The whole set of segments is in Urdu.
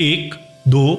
1, 2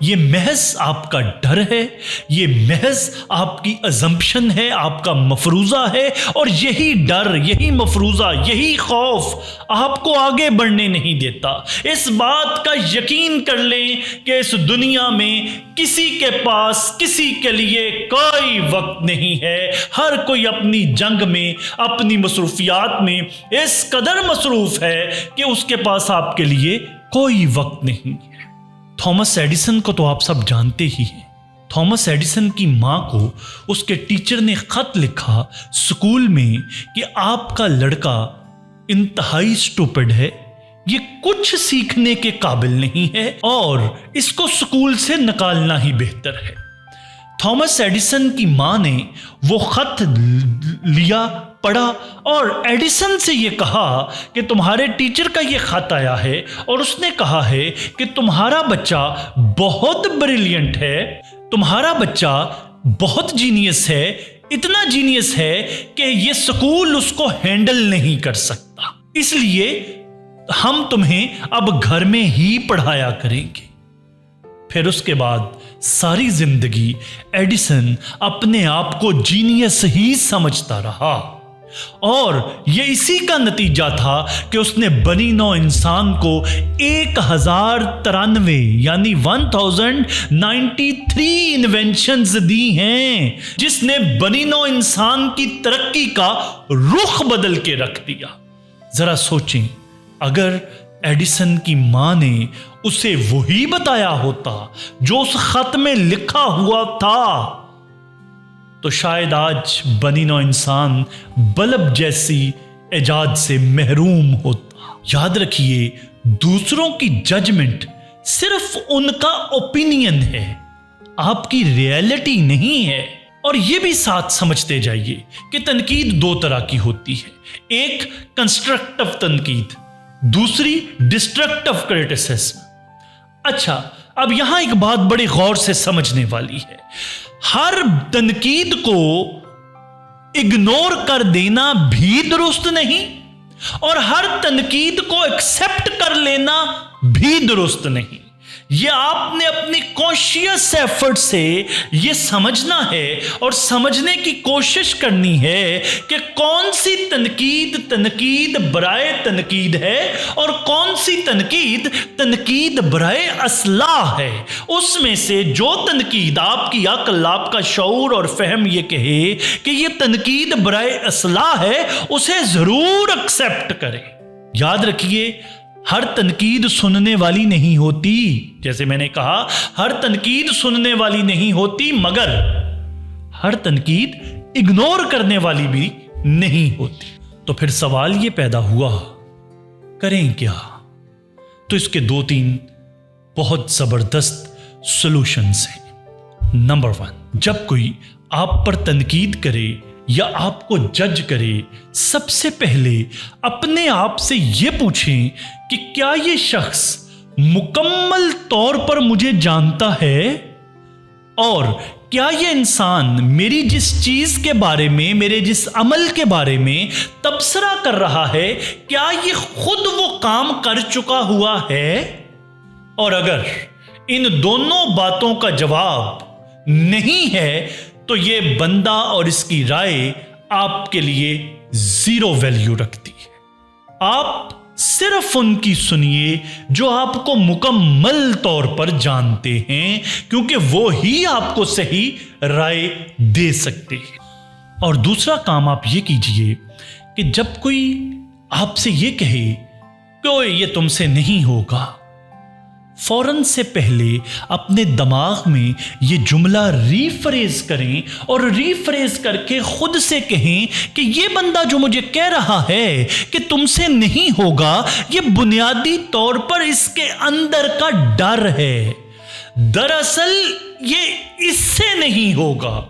یہ محض آپ کا ڈر ہے، یہ محض آپ کی ازمپشن ہے، آپ کا مفروضہ ہے، اور یہی ڈر، یہی مفروضہ، یہی خوف آپ کو آگے بڑھنے نہیں دیتا۔ اس بات کا یقین کر لیں کہ اس دنیا میں کسی کے پاس کسی کے لیے کوئی وقت نہیں ہے۔ ہر کوئی اپنی جنگ میں، اپنی مصروفیات میں اس قدر مصروف ہے کہ اس کے پاس آپ کے لیے کوئی وقت نہیں ہے۔ تھامس ایڈیسن کو تو آپ سب جانتے ہی ہیں۔ تھامس ایڈیسن کی ماں کو اس کے ٹیچر نے خط لکھا اسکول میں کہ آپ کا لڑکا انتہائی اسٹوپڈ ہے، یہ کچھ سیکھنے کے قابل نہیں ہے اور اس کو اسکول سے نکالنا ہی بہتر ہے۔ تھامس ایڈیسن کی ماں نے وہ خط لیا، پڑھا اور ایڈیسن سے یہ کہا کہ تمہارے ٹیچر کا یہ خط آیا ہے اور اس نے کہا ہے کہ تمہارا بچہ بہت بریلینٹ ہے، تمہارا بچہ بہت جینیس ہے، اتنا جینیس ہے کہ یہ سکول اس کو ہینڈل نہیں کر سکتا، اس لیے ہم تمہیں اب گھر میں ہی پڑھایا کریں گے۔ پھر اس کے بعد ساری زندگی ایڈیسن اپنے آپ کو جینیس ہی سمجھتا رہا، اور یہ اسی کا نتیجہ تھا کہ اس نے بنی نوع انسان کو 1093 یعنی 1093 انوینشنز دی ہیں، جس نے بنی نوع انسان کی ترقی کا رخ بدل کے رکھ دیا۔ ذرا سوچیں، اگر ایڈیسن کی ماں نے اسے وہی بتایا ہوتا جو اس خط میں لکھا ہوا تھا تو شاید آج بنی نوع انسان بلب جیسی ایجاد سے محروم ہوتا۔ یاد رکھیے، دوسروں کی ججمنٹ صرف ان کا اوپینین ہے، آپ کی ریئلٹی نہیں ہے۔ اور یہ بھی ساتھ سمجھتے جائیے کہ تنقید دو طرح کی ہوتی ہے، ایک کنسٹرکٹیو تنقید، دوسری ڈسٹرکٹیو کرٹیسزم۔ اچھا، اب یہاں ایک بات بڑے غور سے سمجھنے والی ہے، ہر تنقید کو اگنور کر دینا بھی درست نہیں اور ہر تنقید کو ایکسپٹ کر لینا بھی درست نہیں۔ یہ آپ نے اپنی کانشیس ایفرٹ سے یہ سمجھنا ہے اور سمجھنے کی کوشش کرنی ہے کہ کون سی تنقید برائے تنقید ہے اور کون سی تنقید برائے اصلاح ہے۔ اس میں سے جو تنقید آپ کی عقل، آپ کا شعور اور فہم یہ کہے کہ یہ تنقید برائے اصلاح ہے، اسے ضرور ایکسپٹ کریں۔ یاد رکھیے، ہر تنقید سننے والی نہیں ہوتی، جیسے میں نے کہا ہر تنقید سننے والی نہیں ہوتی، مگر ہر تنقید اگنور کرنے والی بھی نہیں ہوتی۔ تو پھر سوال یہ پیدا ہوا، کریں کیا؟ تو اس کے 2-3 بہت زبردست سولوشنز ہیں۔ نمبر 1، جب کوئی آپ پر تنقید کرے یا آپ کو جج کرے، سب سے پہلے اپنے آپ سے یہ پوچھیں کہ کیا یہ شخص مکمل طور پر مجھے جانتا ہے، اور کیا یہ انسان میری جس چیز کے بارے میں، میرے جس عمل کے بارے میں تبصرہ کر رہا ہے، کیا یہ خود وہ کام کر چکا ہوا ہے؟ اور اگر ان دونوں باتوں کا جواب نہیں ہے تو یہ بندہ اور اس کی رائے آپ کے لیے 0 ویلیو رکھتی ہے۔ آپ صرف ان کی سنیے جو آپ کو مکمل طور پر جانتے ہیں، کیونکہ وہ ہی آپ کو صحیح رائے دے سکتے ہیں۔ اور دوسرا کام آپ یہ کیجئے کہ جب کوئی آپ سے یہ کہے کہ یہ تم سے نہیں ہوگا، فوراً سے پہلے اپنے دماغ میں یہ جملہ ریفریز کریں اور ریفریز کر کے خود سے کہیں کہ یہ بندہ جو مجھے کہہ رہا ہے کہ تم سے نہیں ہوگا، یہ بنیادی طور پر اس کے اندر کا ڈر ہے۔ دراصل یہ اس سے نہیں ہوگا،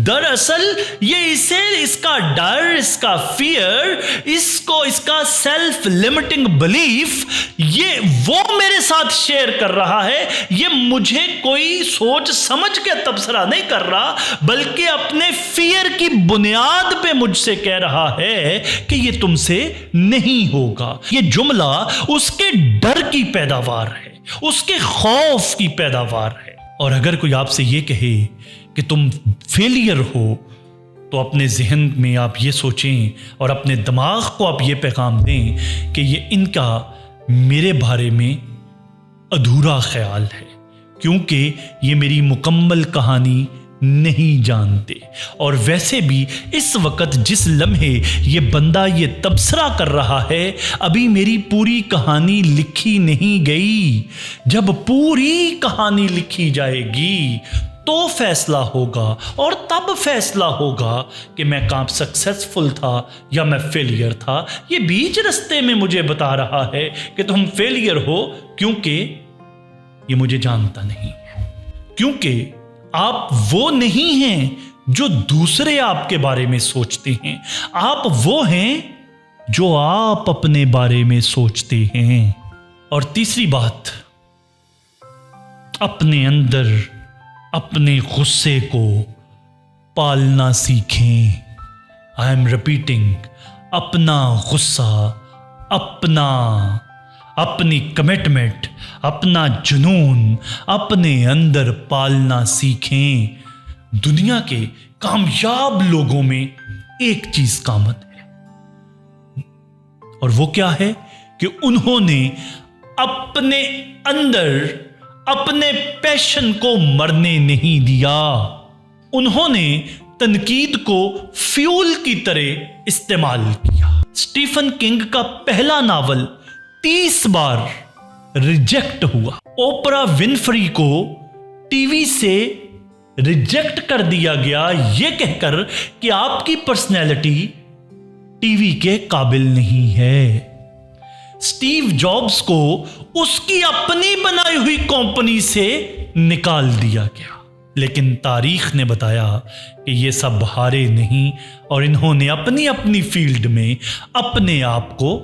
دراصل یہ اس کا ڈر، اس کا فیئر، اس کا سیلف لمیٹنگ بلیف، یہ وہ میرے ساتھ شیئر کر رہا ہے۔ یہ مجھے کوئی سوچ سمجھ کے تبصرہ نہیں کر رہا، بلکہ اپنے فیئر کی بنیاد پہ مجھ سے کہہ رہا ہے کہ یہ تم سے نہیں ہوگا۔ یہ جملہ اس کے ڈر کی پیداوار ہے، اس کے خوف کی پیداوار ہے۔ اور اگر کوئی آپ سے یہ کہے کہ تم فیلئر ہو تو اپنے ذہن میں آپ یہ سوچیں اور اپنے دماغ کو آپ یہ پیغام دیں کہ یہ ان کا میرے بارے میں ادھورا خیال ہے، کیونکہ یہ میری مکمل کہانی نہیں جانتے، اور ویسے بھی اس وقت جس لمحے یہ بندہ یہ تبصرہ کر رہا ہے ابھی میری پوری کہانی لکھی نہیں گئی۔ جب پوری کہانی لکھی جائے گی تو فیصلہ ہوگا، اور تب فیصلہ ہوگا کہ میں کام سکسیسفل تھا یا میں فیلئر تھا۔ یہ بیچ رستے میں مجھے بتا رہا ہے کہ تم فیلئر ہو، کیونکہ یہ مجھے جانتا نہیں ہے، کیونکہ آپ وہ نہیں ہیں جو دوسرے آپ کے بارے میں سوچتے ہیں، آپ وہ ہیں جو آپ اپنے بارے میں سوچتے ہیں۔ اور تیسری بات، اپنے اندر اپنے غصے کو پالنا سیکھیں۔ آئی ایم ریپیٹنگ، اپنا غصہ، اپنی کمٹمنٹ، اپنا جنون اپنے اندر پالنا سیکھیں۔ دنیا کے کامیاب لوگوں میں ایک چیز کامن ہے، اور وہ کیا ہے کہ انہوں نے اپنے اندر اپنے پیشن کو مرنے نہیں دیا، انہوں نے تنقید کو فیول کی طرح استعمال کیا۔ اسٹیفن کنگ کا پہلا ناول 30 بار ریجیکٹ ہوا، اوپرا ونفری کو ٹی وی سے ریجیکٹ کر دیا گیا یہ کہہ کر کہ آپ کی پرسنالٹی ٹی وی کے قابل نہیں ہے۔ اسٹیو جابز کو اس کی اپنی بنائی ہوئی کمپنی سے نکال دیا گیا، لیکن تاریخ نے بتایا کہ یہ سب ہارے نہیں، اور انہوں نے اپنی فیلڈ میں اپنے آپ کو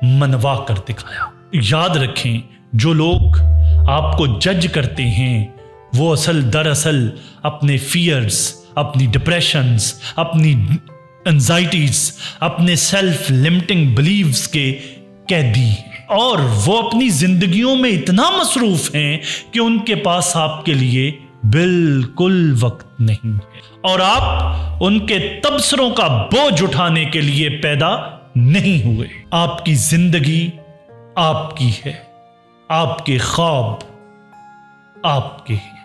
منوا کر دکھایا۔ یاد رکھیں، جو لوگ آپ کو جج کرتے ہیں وہ دراصل اپنے فیئرز، اپنی ڈپریشنز، اپنی انزائٹیز، اپنے سیلف لمٹنگ بلیفز کے قیدی ہیں، اور وہ اپنی زندگیوں میں اتنا مصروف ہیں کہ ان کے پاس آپ کے لیے بالکل وقت نہیں ہے، اور آپ ان کے تبصروں کا بوجھ اٹھانے کے لیے پیدا نہیں ہوئے۔ آپ کی زندگی آپ کی ہے، آپ کے خواب آپ کے ہیں۔